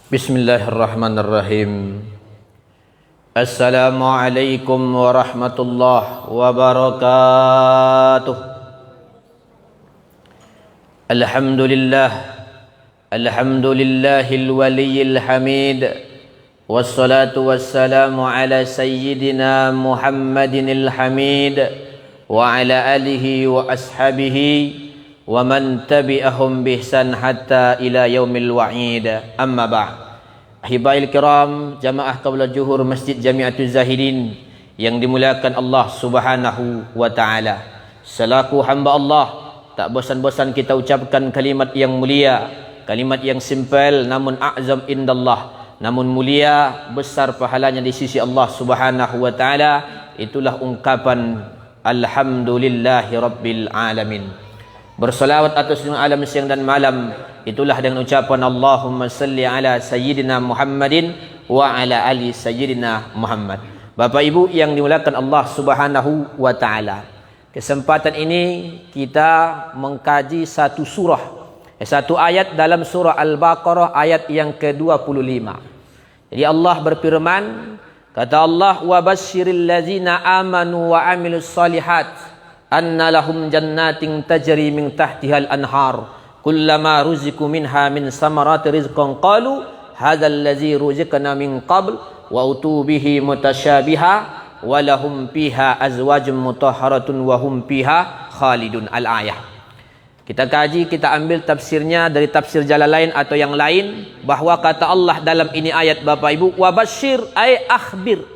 Bismillahirrahmanirrahim. Assalamualaikum warahmatullahi wabarakatuh. Alhamdulillahil waliyil hamid. Wassalatu wassalamu ala sayyidina Muhammadinil hamid wa ala alihi wa ashabihi wa man tabi'ahum bihsan hatta ila yaumil wa'id. Amma ba'd. Ahibail kiram, jamaah qaula juhur Masjid Jamiatul Zahidin yang dimuliakan Allah Subhanahu wa taala. Selaku hamba Allah, tak bosan-bosan kita ucapkan kalimat yang mulia, kalimat yang simple namun a'zam indallah, namun mulia, besar pahalanya di sisi Allah Subhanahu wa taala. Itulah ungkapan alhamdulillahi rabbil alamin. Bersalawat atas alam siang dan malam, itulah dengan ucapan Allahumma salli ala sayyidina Muhammadin wa ala ali sayyidina Muhammad. Bapak Ibu yang dimuliakan Allah Subhanahu wa taala, kesempatan ini kita mengkaji satu ayat dalam surah Al-Baqarah ayat yang ke-25. Jadi Allah berfirman, kata Allah, wa basyiril ladzina amanu wa amilus solihat anna lahum jannatin tajri min tahtihal anhar kullama ruziku minha min samarati rizqan qalu hadzal ladzi ruziqna min qabl wa utubihi mutasyabiha wa lahum fiha azwajun mutahharatun wa hum fiha khalidun. Al-ayah. Kita kaji, kita ambil tafsirnya dari tafsir Jalalain atau yang lain, bahwa kata Allah dalam ini ayat Bapak Ibu, wa basyir ay akhbir,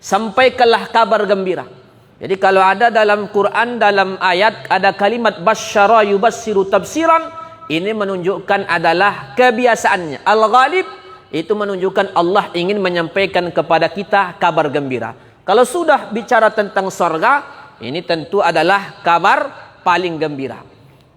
sampaikanlah kabar gembira. Jadi kalau ada dalam Quran, dalam ayat ada kalimat basyara yubassiru tafsiran, ini menunjukkan adalah kebiasaannya. Al-ghalib itu menunjukkan Allah ingin menyampaikan kepada kita kabar gembira. Kalau sudah bicara tentang surga, ini tentu adalah kabar paling gembira.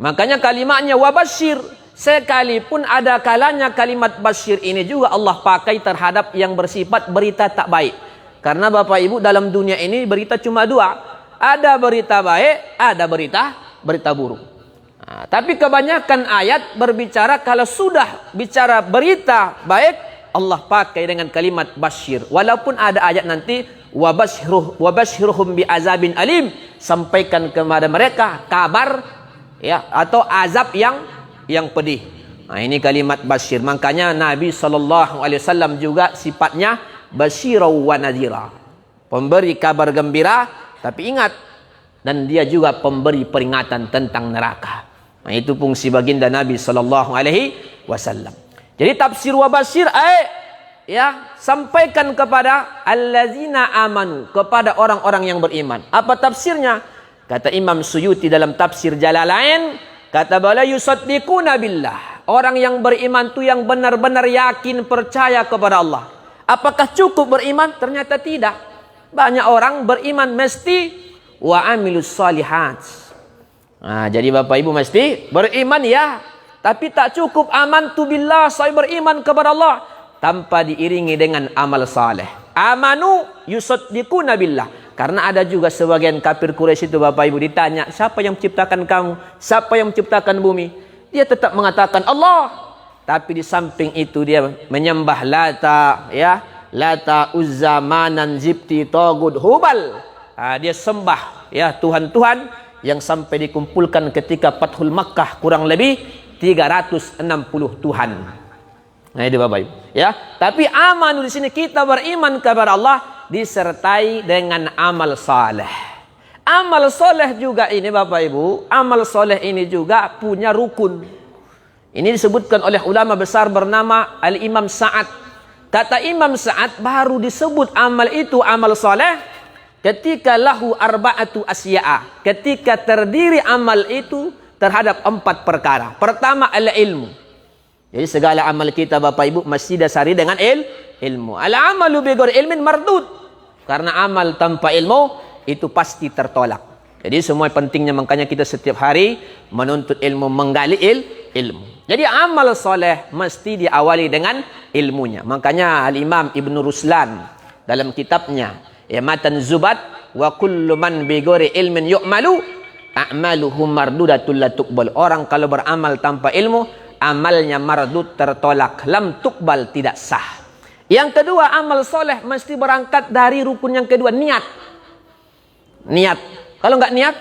Makanya kalimatnya wabasyir, sekalipun ada kalanya kalimat basyir ini juga Allah pakai terhadap yang bersifat berita tak baik. Karena Bapak Ibu dalam dunia ini berita cuma dua. Ada berita baik, ada berita buruk. Nah, tapi kebanyakan ayat berbicara kalau sudah bicara berita baik, Allah pakai dengan kalimat basyir. Walaupun ada ayat nanti wabasyiruhum bi azabin alim, sampaikan kepada mereka kabar ya atau azab yang pedih. Nah, ini kalimat basyir. Makanya Nabi SAW juga sifatnya basyirau wa nadhira, pemberi kabar gembira, tapi ingat, dan dia juga pemberi peringatan tentang neraka. Nah, itu fungsi baginda Nabi SAW. Jadi tafsir wa basyir ya, sampaikan kepada allazina amanu, kepada orang-orang yang beriman. Apa tafsirnya? Kata Imam Suyuti dalam tafsir Jalalain, kata bala yusaddiquna billah, orang yang beriman itu yang benar-benar yakin percaya kepada Allah. Apakah cukup beriman? Ternyata tidak. Banyak orang beriman mesti wa amilus solihat. Nah, jadi Bapak Ibu mesti beriman ya, tapi tak cukup amantu billah, saya beriman kepada Allah, tanpa diiringi dengan amal saleh. Amanu yusaddiquna billah. Karena ada juga sebagian kafir Quraisy itu Bapak Ibu ditanya, siapa yang menciptakan kamu? Siapa yang menciptakan bumi? Dia tetap mengatakan Allah. Tapi di samping itu dia menyembah Lata, ya, Lata, Uzza, Manan, Zibti, Togut, Hubal. Dia sembah ya Tuhan-Tuhan yang sampai dikumpulkan ketika Fathul Makkah kurang lebih 360 Tuhan. Nah, itu Bapak Ibu, ya. Tapi amanu di sini kita beriman kepada Allah disertai dengan amal saleh. Amal saleh juga ini Bapak Ibu, amal saleh ini juga punya rukun. Ini disebutkan oleh ulama besar bernama Al-Imam Sa'ad. Kata Imam Sa'ad, baru disebut amal itu amal soleh ketika lahu arba'atu asya'a, ketika terdiri amal itu terhadap 4 perkara. Pertama, al-ilmu. Jadi segala amal kita Bapak Ibu mesti dasari dengan ilmu. Al-amalu bighairi ilmin mardud. Karena amal tanpa ilmu itu pasti tertolak. Jadi semua pentingnya, makanya kita setiap hari menuntut ilmu, menggali ilmu. Jadi amal soleh mesti diawali dengan ilmunya. Makanya Al-Imam Ibn Ruslan dalam kitabnya ya Matan Zubat, wa kullu man bighairi ilmin yu'malu a'maluhum mardudatul la tuqbal. Orang kalau beramal tanpa ilmu, amalnya mardud, tertolak, lam tuqbal, tidak sah. Yang kedua, amal soleh mesti berangkat dari rukun yang kedua, niat. Niat. Kalau nggak niat,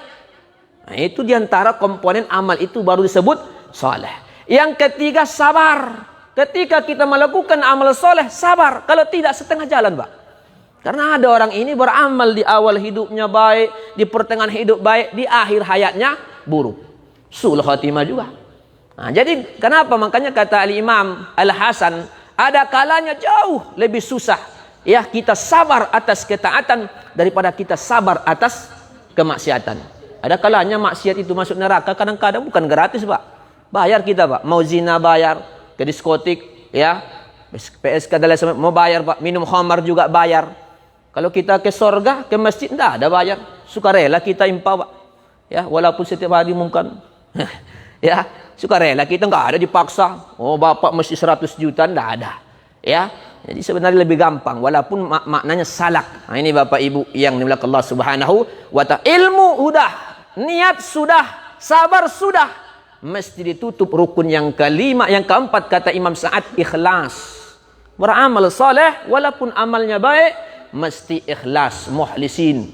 nah itu diantara komponen amal itu baru disebut soleh. Yang ketiga, sabar. Ketika kita melakukan amal soleh, sabar. Kalau tidak, setengah jalan, Pak. Karena ada orang ini beramal di awal hidupnya baik, di pertengahan hidup baik, di akhir hayatnya buruk. Sul khatimah juga. Nah, jadi kenapa? Makanya kata Al-Imam Al-Hasan, ada kalanya jauh lebih susah ya kita sabar atas ketaatan daripada kita sabar atas kemaksiatan. Ada kalanya maksiat itu masuk neraka, kadang-kadang bukan gratis, Pak. Bayar kita, Pak. Mau zina bayar, ke diskotik ya, PSK dan lain-lain mau bayar, Pak. Minum khamar juga bayar. Kalau kita ke sorga, ke masjid, enggak ada bayar. Sukarela kita impah, Pak. Ya, walaupun setiap hari mungkin ya, sukarela kita, enggak ada dipaksa. Oh, Bapak mesti 100 juta, enggak ada. Ya. Jadi sebenarnya lebih gampang walaupun maknanya salak. Nah, ini Bapak Ibu yang dimuliakan Allah Subhanahu wa ta'ala. Ilmu sudah, niat sudah, sabar sudah. Mesti ditutup rukun yang kelima, yang keempat kata Imam Sa'ad, ikhlas. Beramal saleh walaupun amalnya baik, mesti ikhlas, mukhlisin.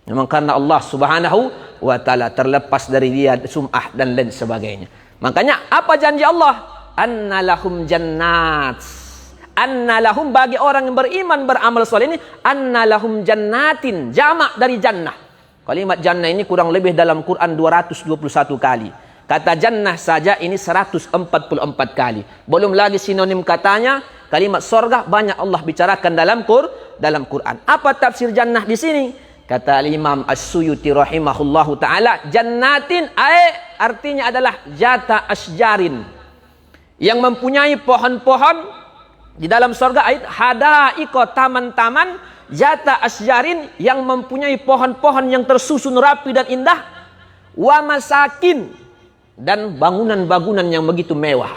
Memang karena Allah Subhanahu wa ta'ala, terlepas dari dia sum'ah dan lain sebagainya. Makanya apa janji Allah? Anna lahum jannat. Anna lahum, bagi orang yang beriman beramal soleh ini, anna lahum jannatin, jamak dari jannah. Kalimat jannah ini kurang lebih dalam Quran 221 kali. Kata jannah saja ini 144 kali. Belum lagi sinonim katanya, kalimat sorga banyak Allah bicarakan dalam Quran. Apa tafsir jannah di sini? Kata Imam As-Suyuti rahimahullahu ta'ala, jannatin artinya adalah jata asjarin, yang mempunyai pohon-pohon di dalam surga, ayat hadaiko, taman-taman, jata asjarin, yang mempunyai pohon-pohon yang tersusun rapi dan indah, wa masakin, dan bangunan-bangunan yang begitu mewah.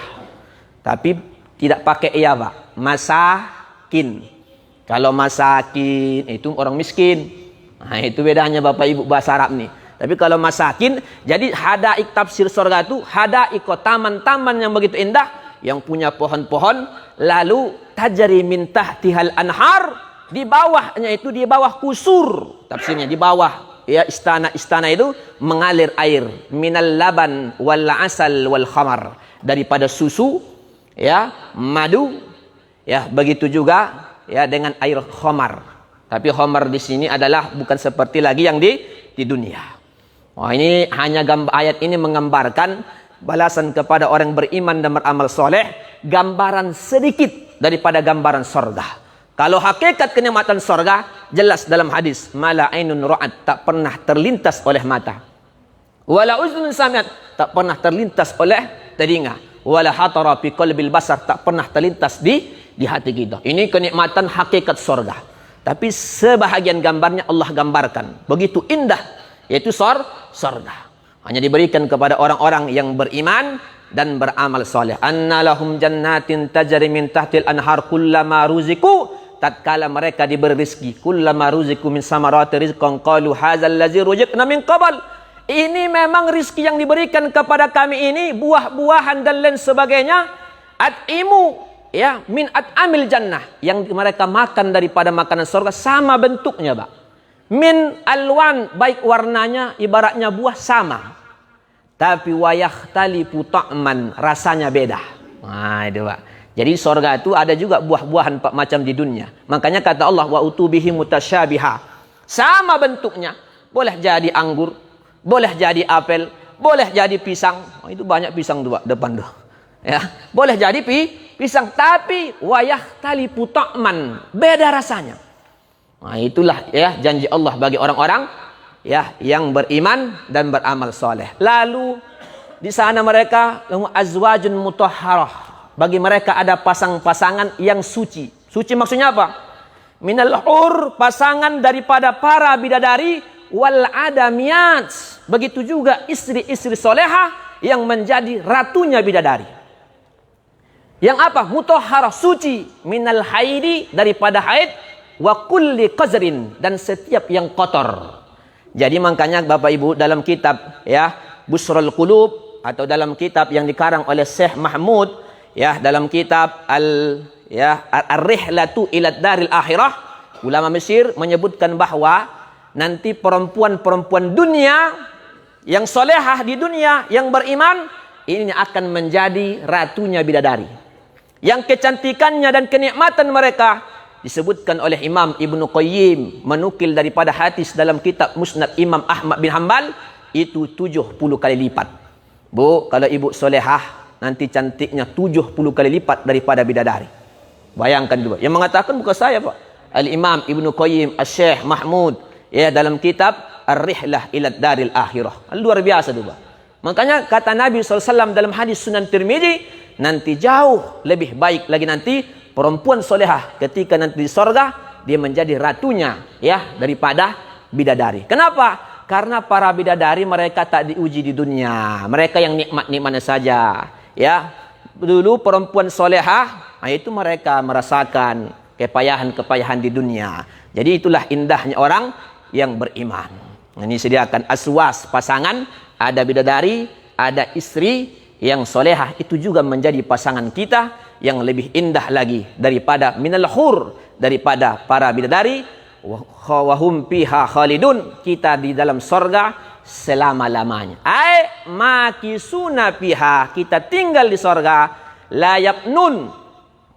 Tapi tidak pakai iya, Pak. Masakin. Kalau masakin itu orang miskin. Nah, itu bedanya Bapak Ibu bahasa Arab nih. Tapi kalau masakin, jadi hadaik, tafsir surga itu hadaiko, taman-taman yang begitu indah, yang punya pohon-pohon, lalu tajri min tahtihal anhar, di bawahnya itu, di bawah kusur, tafsirnya di bawah ya istana-istana itu mengalir air, minal laban wal asal wal khamar, daripada susu ya, madu ya, begitu juga ya dengan air khamar. Tapi khamar di sini adalah bukan seperti lagi yang di dunia. Wah, ini hanya ayat ini menggambarkan balasan kepada orang beriman dan beramal soleh, gambaran sedikit daripada gambaran sorga. Kalau hakikat kenikmatan sorga, jelas dalam hadis, mala ainun ra'at, tak pernah terlintas oleh mata, wala uzun sami'at, tak pernah terlintas oleh telinga, wala hatara fi qalbil basar, tak pernah terlintas di hati kita. Ini kenikmatan hakikat sorga. Tapi sebahagian gambarnya Allah gambarkan begitu indah, yaitu sorga. Hanya diberikan kepada orang-orang yang beriman dan beramal soleh. Anna lahum jannatin tajri min tahtil anhar kullama ruziku, tatkala mereka diberi rezeki, kullama ruziku min samarati rizqan qalu hadzal ladzi ruziqna min qabl. Ini memang rezeki yang diberikan kepada kami ini, buah-buahan dan lain sebagainya. At'imu ya min at'amil jannah, yang mereka makan daripada makanan surga, sama bentuknya, Pak. Min alwan, baik warnanya, ibaratnya buah sama, tapi wayahtalifu ta'man, rasanya beda. Nah, itu, Pak. Jadi surga itu ada juga buah-buahan, Pak, macam di dunia. Makanya kata Allah, wa utubihi mutasyabiha, sama bentuknya, boleh jadi anggur, boleh jadi apel, boleh jadi pisang. Oh, itu banyak pisang tuh, Pak, depan tuh. Ya, boleh jadi pisang, tapi wayahtalifu ta'man, beda rasanya. Nah, itulah ya janji Allah bagi orang-orang ya yang beriman dan beramal soleh. Lalu di sana mereka azwajun mutahharah, bagi mereka ada pasang-pasangan yang suci. Suci maksudnya apa? Minal hur, pasangan daripada para bidadari, wal adamiyat, begitu juga istri-istri soleha yang menjadi ratunya bidadari. Yang apa? Mutahharah, suci, minal haidi, daripada haid, wa kulli qazrin, dan setiap yang kotor. Jadi makanya Bapak Ibu dalam kitab ya Busrul Qulub atau dalam kitab yang dikarang oleh Syekh Mahmud, ya, dalam kitab Ar-Rihlatu ila Daril Akhirah, ulama Mesir menyebutkan bahwa nanti perempuan-perempuan dunia yang solehah di dunia, yang beriman, ini akan menjadi ratunya bidadari. Yang kecantikannya dan kenikmatan mereka disebutkan oleh Imam Ibnu Qayyim menukil daripada hadis dalam kitab Musnad Imam Ahmad bin Hanbal, itu 70 kali lipat. Bu, kalau ibu solehah, nanti cantiknya 70 kali lipat daripada bidadari. Bayangkan dulu. Yang mengatakan bukan saya, Pak. Al-Imam Ibnu Qayyim, Al-Syekh Mahmud, ya, dalam kitab Ar-Rihlah ila Daril Akhirah. Luar biasa tu, Pak. Makanya kata Nabi SAW dalam hadis Sunan Tirmizi, nanti jauh lebih baik lagi nanti perempuan solehah ketika nanti di sorga, dia menjadi ratunya, ya, daripada bidadari. Kenapa? Karena para bidadari mereka tak diuji di dunia. Mereka yang nikmat-nikmatnya saja. Ya, dulu perempuan solehah, itu mereka merasakan kepayahan-kepayahan di dunia. Jadi itulah indahnya orang yang beriman. Ini sediakan aswas pasangan, ada bidadari, ada istri yang solehah, itu juga menjadi pasangan kita yang lebih indah lagi daripada minal hur, daripada para bidadari. Wahum piha khalidun, kita di dalam sorga selama-lamanya. Makisuna piha, kita tinggal di sorga, layak nun,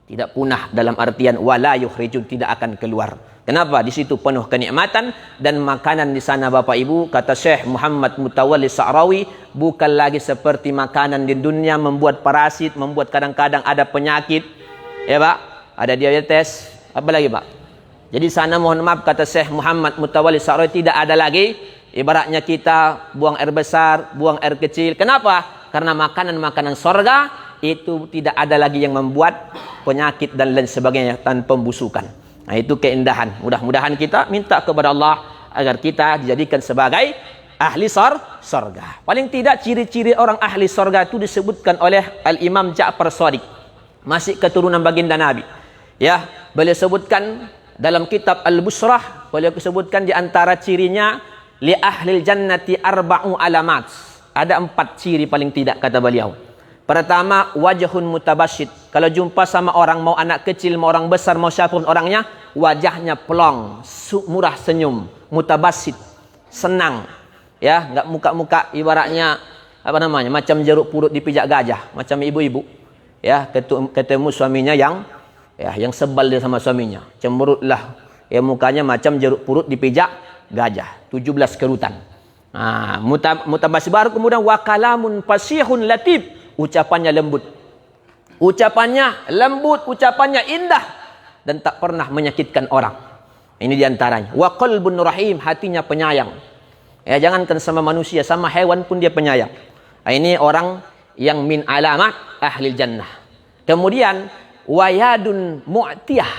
tidak punah, dalam artian wala yukhrijun, tidak akan keluar. Kenapa? Di situ penuh kenikmatan dan makanan di sana, Bapak Ibu, kata Syekh Muhammad Mutawalli Sa'rawi, bukan lagi seperti makanan di dunia membuat parasit, membuat kadang-kadang ada penyakit, ya Pak, ada diabetes, apa lagi Pak? Jadi sana mohon maaf, kata Syekh Muhammad Mutawalli Sa'rawi, tidak ada lagi ibaratnya kita buang air besar, buang air kecil. Kenapa? Karena makanan-makanan sorga itu tidak ada lagi yang membuat penyakit dan lain sebagainya tanpa pembusukan. Nah, itu keindahan. Mudah-mudahan kita minta kepada Allah agar kita dijadikan sebagai ahli sorga. Paling tidak ciri-ciri orang ahli sorga itu disebutkan oleh Al-Imam Ja'far Shadiq, masih keturunan baginda Nabi. Ya, beliau sebutkan dalam kitab Al-Busrah, beliau sebutkan di antara cirinya, li ahlil jannati arba'u alamat. Ada 4 ciri paling tidak, kata beliau. Pertama, wajhun mutabassyid. Kalau jumpa sama orang, mau anak kecil, mau orang besar, mau siapapun orangnya, wajahnya pelong, murah senyum, mutabassyid, senang. Ya, enggak muka-muka ibaratnya apa namanya? Macam jeruk purut dipijak gajah, macam ibu-ibu. Ya, ketemu suaminya yang sebal dia sama suaminya. Cemberutlah. Ya, mukanya macam jeruk purut dipijak gajah. 17 kerutan. Nah, mutabassyid, baru kemudian wakalamun fasihun latif. Ucapannya lembut. Ucapannya lembut, ucapannya indah dan tak pernah menyakitkan orang. Ini diantaranya. Wa qalbun rahim, hatinya penyayang. Ya, jangankan sama manusia, sama hewan pun dia penyayang. Nah, ini orang yang min alamat ahli jannah. Kemudian wayadun mu'tiyah,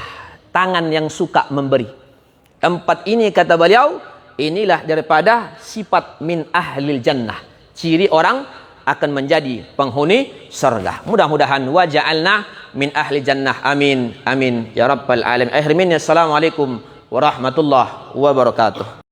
tangan yang suka memberi. 4 ini, kata beliau, inilah daripada sifat min ahlil jannah, ciri orang akan menjadi penghuni surga. Mudah-mudahan wa ja'alna min ahli jannah. Amin amin ya rabbal alamin. Assalamualaikum warahmatullahi wabarakatuh.